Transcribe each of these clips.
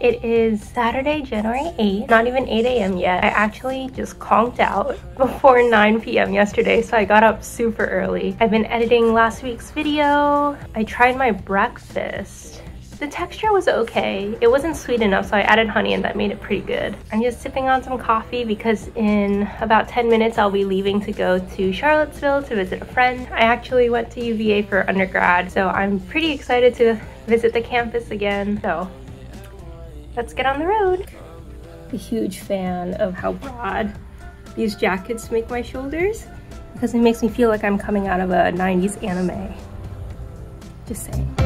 It is Saturday, January 8th, not even 8 a.m. yet. I actually just conked out before 9 p.m. yesterday, so I got up super early. I've been editing last week's video. I tried my breakfast. The texture was okay. It wasn't sweet enough, so I added honey and that made it pretty good. I'm just sipping on some coffee because in about 10 minutes I'll be leaving to go to Charlottesville to visit a friend. I actually went to UVA for undergrad, so I'm pretty excited to visit the campus again. So let's get on the road. I'm a huge fan of how broad these jackets make my shoulders because it makes me feel like I'm coming out of a 90s anime. Just saying.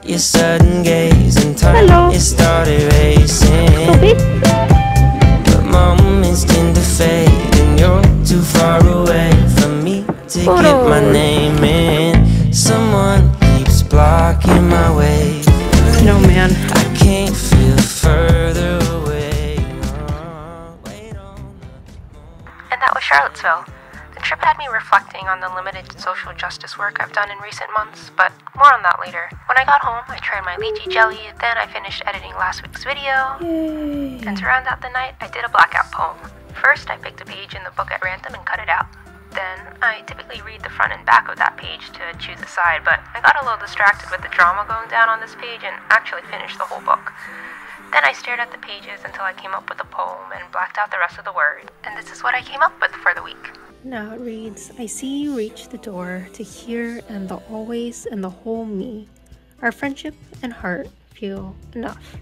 Your sudden gaze and time, it started racing. But moments tend to fade and you're too far away from me to get my name in. Someone keeps blocking my way. No, man. I can't feel further away. And that was Charlottesville. The trip had me reflecting on the limited social justice work I've done in recent months, but more on that later. When I got home, I tried my lychee jelly, then I finished editing last week's video. Yay. And to round out the night, I did a blackout poem. First, I picked a page in the book at random and cut it out. Then, I typically read the front and back of that page to choose a side, but I got a little distracted with the drama going down on this page and actually finished the whole book. Then I stared at the pages until I came up with a poem and blacked out the rest of the words. And this is what I came up with for the week. Now it reads, I see you reach the door to hear and the always and the whole me. Our friendship and heart feel enough.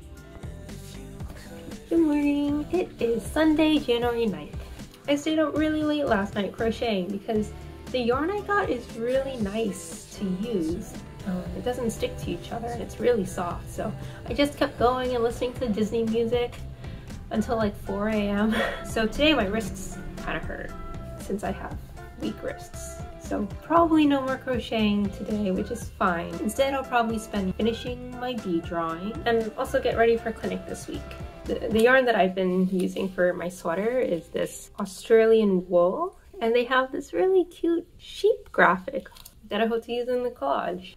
Good morning. It is Sunday, January 9th. I stayed up really late last night crocheting because the yarn I got is really nice to use. It doesn't stick to each other and it's really soft, so I just kept going and listening to Disney music until like 4 a.m. So today my wrists kind of hurt since I have weak wrists. So probably no more crocheting today, which is fine. Instead, I'll probably spend finishing my bead drawing and also get ready for clinic this week. The yarn that I've been using for my sweater is this Australian wool, and they have this really cute sheep graphic that I hope to use in the collage.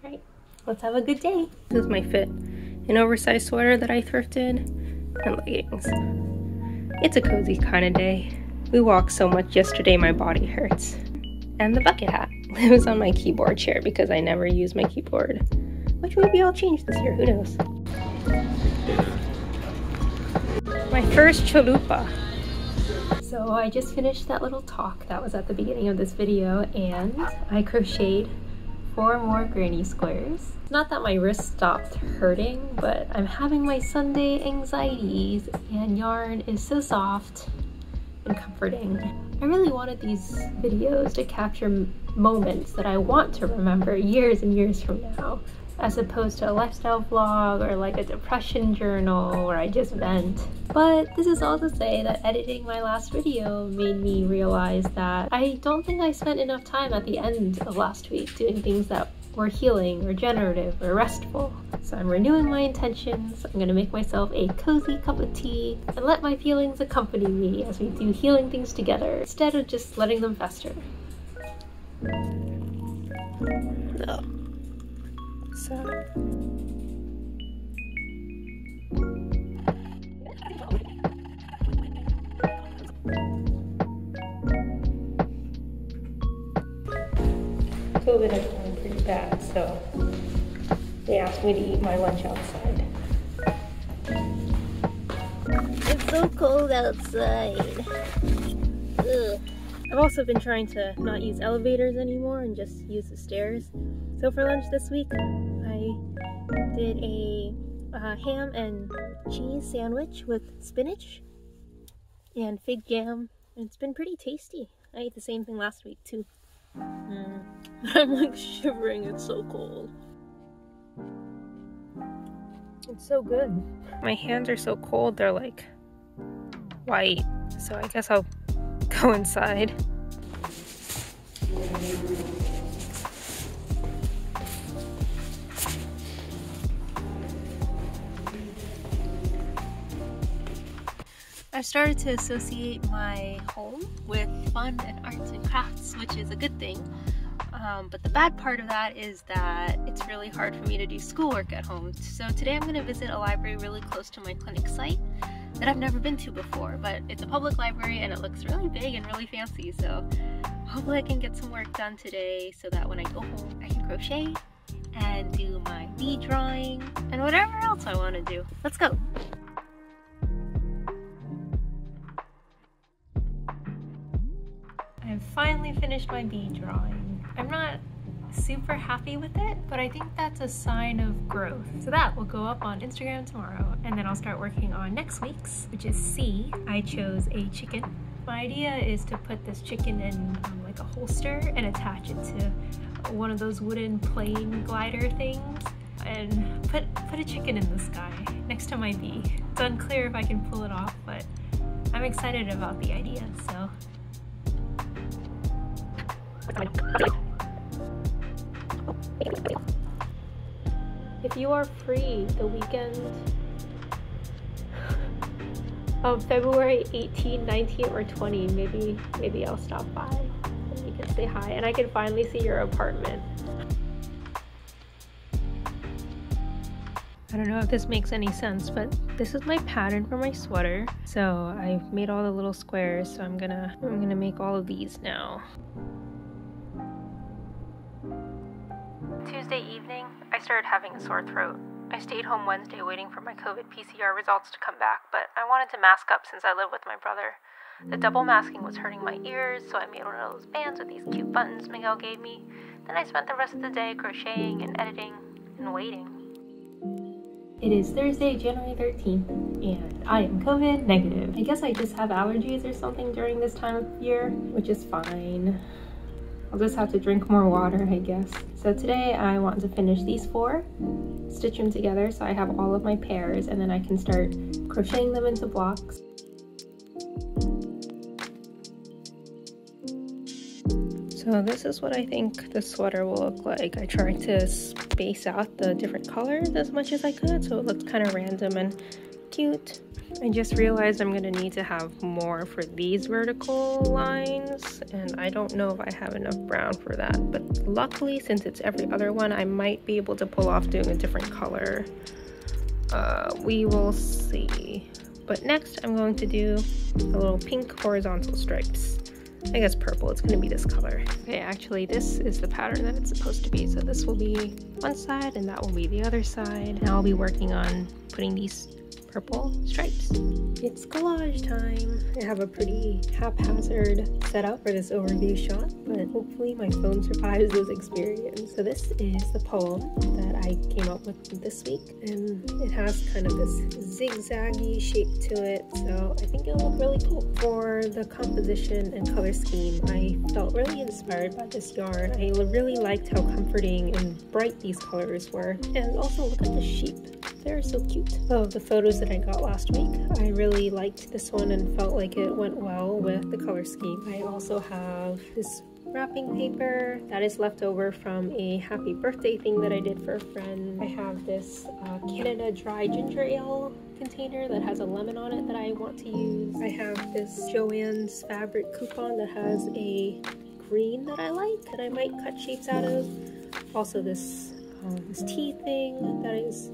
Right, let's have a good day. This is my fit. An oversized sweater that I thrifted and leggings. It's a cozy kind of day. We walked so much yesterday my body hurts. And the bucket hat. It was on my keyboard chair because I never use my keyboard. Which maybe I'll change this year, who knows. My first chalupa. So I just finished that little talk that was at the beginning of this video and I crocheted 4 more granny squares. It's not that my wrist stopped hurting, but I'm having my Sunday anxieties and yarn is so soft and comforting. I really wanted these videos to capture moments that I want to remember years and years from now, as opposed to a lifestyle vlog or like a depression journal where I just vent. But this is all to say that editing my last video made me realize that I don't think I spent enough time at the end of last week doing things that were healing, regenerative, or restful. So I'm renewing my intentions. I'm gonna make myself a cozy cup of tea and let my feelings accompany me as we do healing things together instead of just letting them fester. No. So. COVID has gone pretty bad, so they asked me to eat my lunch outside. It's so cold outside. Ugh. I've also been trying to not use elevators anymore and just use the stairs. So for lunch this week, I did a ham and cheese sandwich with spinach and fig jam. And it's been pretty tasty. I ate the same thing last week too. I'm like shivering, it's so cold. It's so good. My hands are so cold, they're like white. So I guess I'll go inside. I've started to associate my home with fun and arts and crafts, which is a good thing. But the bad part of that is that it's really hard for me to do schoolwork at home. So today I'm going to visit a library really close to my clinic site that I've never been to before, but it's a public library and it looks really big and really fancy, so hopefully I can get some work done today so that when I go home I can crochet and do my bee drawing and whatever else I want to do. Let's go! I've finally finished my bee drawing. I'm not super happy with it, but I think that's a sign of growth. So that will go up on Instagram tomorrow, and then I'll start working on next week's, which is C. I chose a chicken. My idea is to put this chicken in like a holster and attach it to one of those wooden plane glider things and put a chicken in the sky next to my bee. It's unclear if I can pull it off, but I'm excited about the idea, so. If you are free the weekend of February 18, 19, or 20, maybe I'll stop by and we can say hi and I can finally see your apartment. I don't know if this makes any sense, but this is my pattern for my sweater. So I've made all the little squares, so I'm gonna make all of these now. Tuesday evening, I started having a sore throat. I stayed home Wednesday waiting for my COVID PCR results to come back, but I wanted to mask up since I live with my brother. The double masking was hurting my ears, so I made one of those bands with these cute buttons Miguel gave me. Then I spent the rest of the day crocheting and editing and waiting. It is Thursday, January 13th, and I am COVID negative. I guess I just have allergies or something during this time of year, which is fine. I'll just have to drink more water, I guess. So today I want to finish these 4, stitch them together so I have all of my pairs, and then I can start crocheting them into blocks. So this is what I think the sweater will look like. I tried to space out the different colors as much as I could so it looked kind of random and cute. I just realized I'm gonna need to have more for these vertical lines, and I don't know if I have enough brown for that, but luckily since it's every other one I might be able to pull off doing a different color. We will see. But next I'm going to do a little pink horizontal stripes. I guess purple, it's gonna be this color. Okay, actually this is the pattern that it's supposed to be. So this will be one side and that will be the other side. Now I'll be working on putting these purple stripes. It's collage time. I have a pretty haphazard setup for this overview shot, but hopefully my phone survives this experience. So this is the poem that I came up with this week, and it has kind of this zigzaggy shape to it, so I think it'll look really cool. For the composition and color scheme, I felt really inspired by this yarn. I really liked how comforting and bright these colors were, and also look at the sheep. They're so cute. Of the photos that I got last week, I really liked this one and felt like it went well with the color scheme. I also have this wrapping paper that is left over from a happy birthday thing that I did for a friend. I have this Canada Dry Ginger Ale container that has a lemon on it that I want to use. I have this Joann's fabric coupon that has a green that I like that I might cut shapes out of. Also this tea thing that is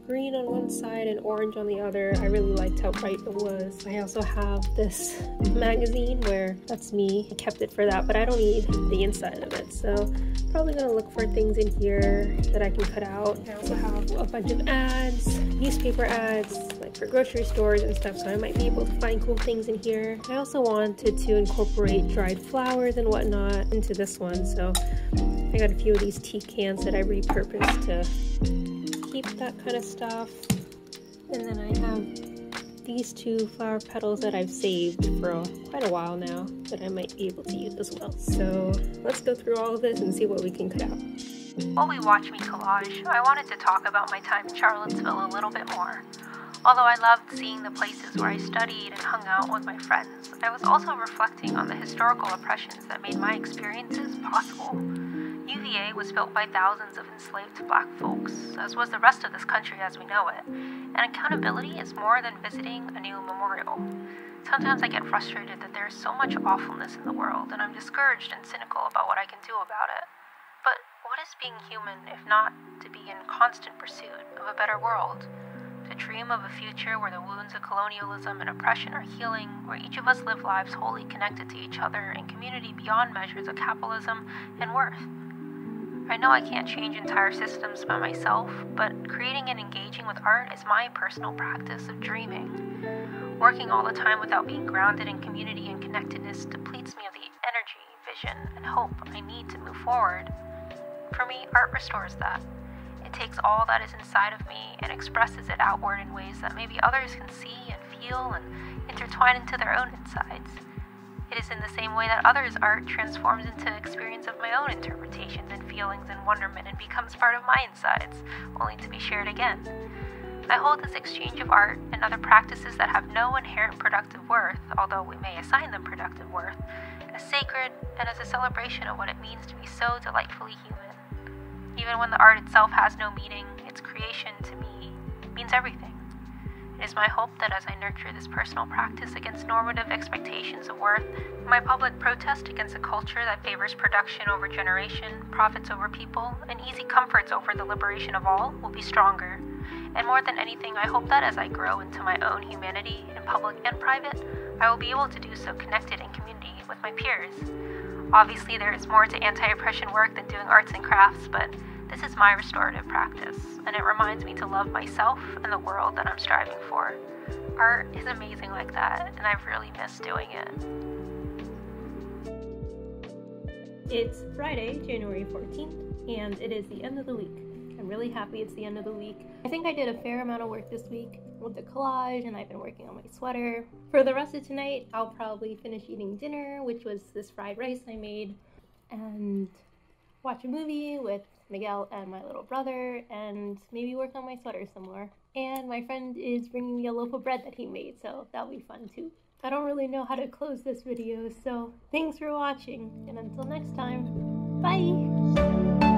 green on one side and orange on the other. I really liked how bright it was. I also have this magazine where that's me. I kept it for that, but I don't need the inside of it, so probably gonna look for things in here that I can cut out. I also have a bunch of ads, newspaper ads, like for grocery stores and stuff, so I might be able to find cool things in here. I also wanted to incorporate dried flowers and whatnot into this one, so I got a few of these tea cans that I repurposed to keep that kind of stuff. And then I have these 2 flower petals that I've saved for quite a while now that I might be able to use as well. So let's go through all of this and see what we can cut out. While we watch me collage, I wanted to talk about my time in Charlottesville a little bit more. Although I loved seeing the places where I studied and hung out with my friends, I was also reflecting on the historical oppressions that made my experiences possible. UVA was built by thousands of enslaved black folks, as was the rest of this country as we know it, and accountability is more than visiting a new memorial. Sometimes I get frustrated that there is so much awfulness in the world, and I'm discouraged and cynical about what I can do about it. But what is being human if not to be in constant pursuit of a better world? To dream of a future where the wounds of colonialism and oppression are healing, where each of us live lives wholly connected to each other in community beyond measures of capitalism and worth. I know I can't change entire systems by myself, but creating and engaging with art is my personal practice of dreaming. Working all the time without being grounded in community and connectedness depletes me of the energy, vision, and hope I need to move forward. For me, art restores that. It takes all that is inside of me and expresses it outward in ways that maybe others can see and feel and intertwine into their own insides. It is in the same way that others' art transforms into an experience of my own interpretations and feelings and wonderment and becomes part of my insides, only to be shared again. I hold this exchange of art and other practices that have no inherent productive worth, although we may assign them productive worth, as sacred and as a celebration of what it means to be so delightfully human. Even when the art itself has no meaning, its creation, to me, means everything. It is my hope that as I nurture this personal practice against normative expectations of worth, my public protest against a culture that favors production over generation, profits over people, and easy comforts over the liberation of all will be stronger. And more than anything, I hope that as I grow into my own humanity, in public and private, I will be able to do so connected in community with my peers. Obviously, there is more to anti-oppression work than doing arts and crafts, but this is my restorative practice, and it reminds me to love myself and the world that I'm striving for. Art is amazing like that, and I've really missed doing it. It's Friday, January 14th, and it is the end of the week. I'm really happy it's the end of the week. I think I did a fair amount of work this week with the collage, and I've been working on my sweater. For the rest of tonight, I'll probably finish eating dinner, which was this fried rice I made, and watch a movie with Miguel and my little brother, and maybe work on my sweater some more. And my friend is bringing me a loaf of bread that he made, so that'll be fun too. I don't really know how to close this video, so thanks for watching, and until next time, bye!